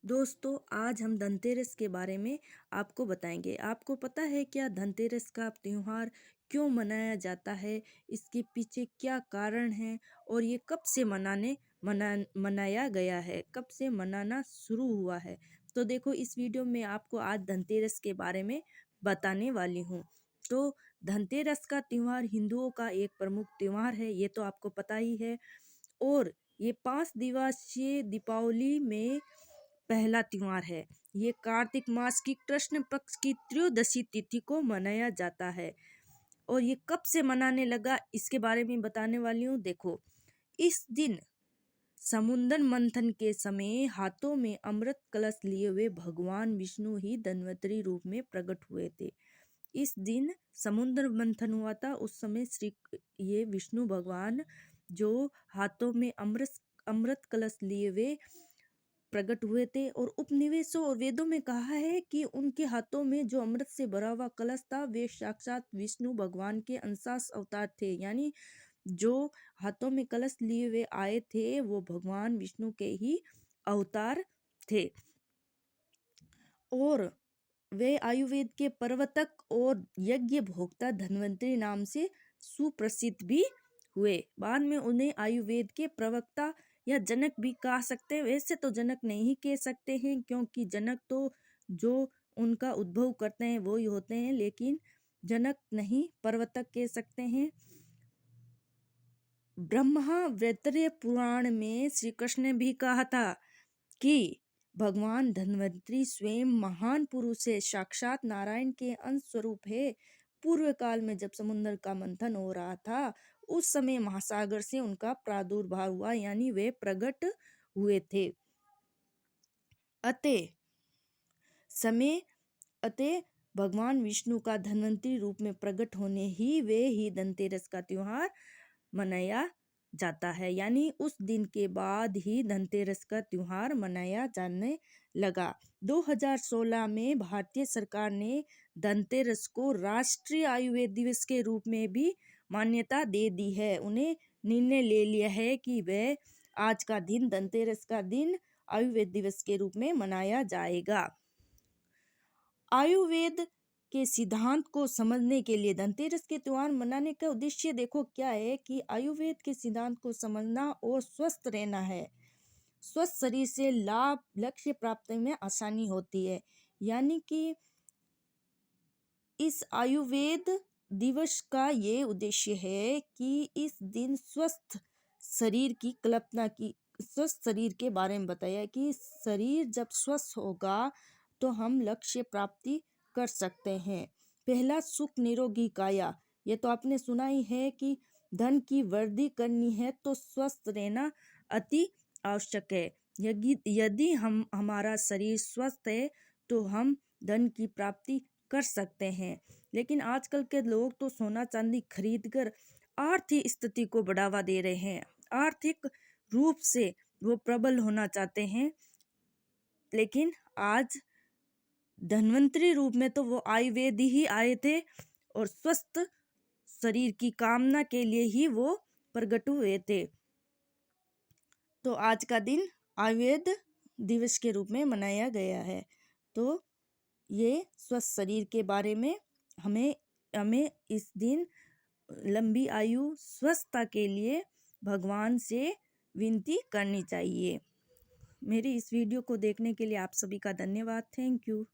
दोस्तों, आज हम धनतेरस के बारे में आपको बताएंगे। आपको पता है क्या धनतेरस का त्योहार क्यों मनाया जाता है? इसके पीछे क्या कारण है और ये कब से मनाया गया है? कब से मनाना शुरू हुआ है? तो देखो, इस वीडियो में आपको आज धनतेरस के बारे में बताने वाली हूँ। तो धनतेरस का त्योहार हिंदुओं का एक प्रमुख त्योहार है, ये तो आपको पता ही है। और ये 5 दिवसीय दीपावली में पहला त्योहार है। ये कार्तिक मास की कृष्ण पक्ष की त्रयोदशी तिथि को मनाया जाता है। और ये कब से मनाने लगा, इसके बारे में बताने वाली हूँ। देखो, इस दिन समुद्र मंथन के समय हाथों में अमृत कलश लिए हुए भगवान विष्णु ही धन्वंतरी रूप में प्रकट हुए थे। इस दिन समुद्र मंथन हुआ था। उस समय ये विष्णु भगवान जो हाथों में अमृत कलश लिए हुए प्रकट हुए थे। और उपनिवेशों और वेदों में कहा है कि उनके हाथों में जो अमृत से भरा हुआ कलश था, वे साक्षात विष्णु भगवान के अंशांश अवतार थे। यानी जो हाथों में कलश लिए हुए आए थे, वो भगवान विष्णु के ही अवतार थे। और वे आयुर्वेद के प्रवर्तक और यज्ञ भोक्ता धन्वंतरी नाम से सुप्रसिद्ध भी हुए। बाद में उन्हें आयुर्वेद के प्रवक्ता या जनक भी कह सकते हैं। वैसे तो जनक नहीं कह सकते हैं, क्योंकि जनक तो जो उनका उद्भव करते हैं वो ही होते हैं, लेकिन जनक नहीं, प्रवर्तक कह सकते हैं। ब्रह्मावैवर्त पुराण में श्री कृष्ण ने भी कहा था कि भगवान धन्वंतरी स्वयं महान पुरुष है, साक्षात नारायण के अंश स्वरूप है। पूर्व काल में जब समुद्र का मंथन हो रहा था, उस समय महासागर से उनका प्रादुर्भाव हुआ, यानी वे प्रकट हुए थे। अतः समय अतः भगवान विष्णु का धन्वंतरी रूप में प्रकट होने वे ही धनतेरस का त्योहार मनाया जाता है। यानी उस दिन के बाद ही धनतेरस का त्योहार मनाया जाने लगा। 2016 में भारतीय सरकार ने धनतेरस को राष्ट्रीय आयुर्वेद दिवस के रूप में भी मान्यता दे दी है। उन्हें निर्णय ले लिया है कि वह आज का दिन, धनतेरस का दिन, आयुर्वेद दिवस के रूप में मनाया जाएगा। आयुर्वेद के सिद्धांत को समझने के लिए धनतेरस के त्योहार मनाने का उद्देश्य देखो क्या है कि आयुर्वेद के सिद्धांत को समझना और स्वस्थ रहना है। स्वस्थ शरीर से लाभ लक्ष्य प्राप्ति में आसानी होती है। यानी कि इस आयुर्वेद दिवस का ये उद्देश्य है कि इस दिन स्वस्थ शरीर की कल्पना की, स्वस्थ शरीर के बारे में बताया कि शरीर जब स्वस्थ होगा तो हम लक्ष्य प्राप्ति कर सकते हैं। पहला, सुख निरोगी काया। ये तो आपने सुना ही है कि धन की वृद्धि करनी है तो स्वस्थ रहना अति आवश्यक है। यदि हमारा शरीर स्वस्थ है तो हम धन की प्राप्ति कर सकते हैं। लेकिन आजकल के लोग तो सोना चांदी खरीद कर आर्थिक स्थिति को बढ़ावा दे रहे हैं। आर्थिक रूप से वो प्रबल होना चाहते हैं, लेकिन आज धन्वंतरी रूप में तो वो आयुर्वेद ही आए थे और स्वस्थ शरीर की कामना के लिए ही वो प्रकट हुए थे। तो आज का दिन आयुर्वेद दिवस के रूप में मनाया गया है। तो ये स्वस्थ शरीर के बारे में हमें इस दिन लंबी आयु स्वस्थता के लिए भगवान से विनती करनी चाहिए। मेरी इस वीडियो को देखने के लिए आप सभी का धन्यवाद। Thank you.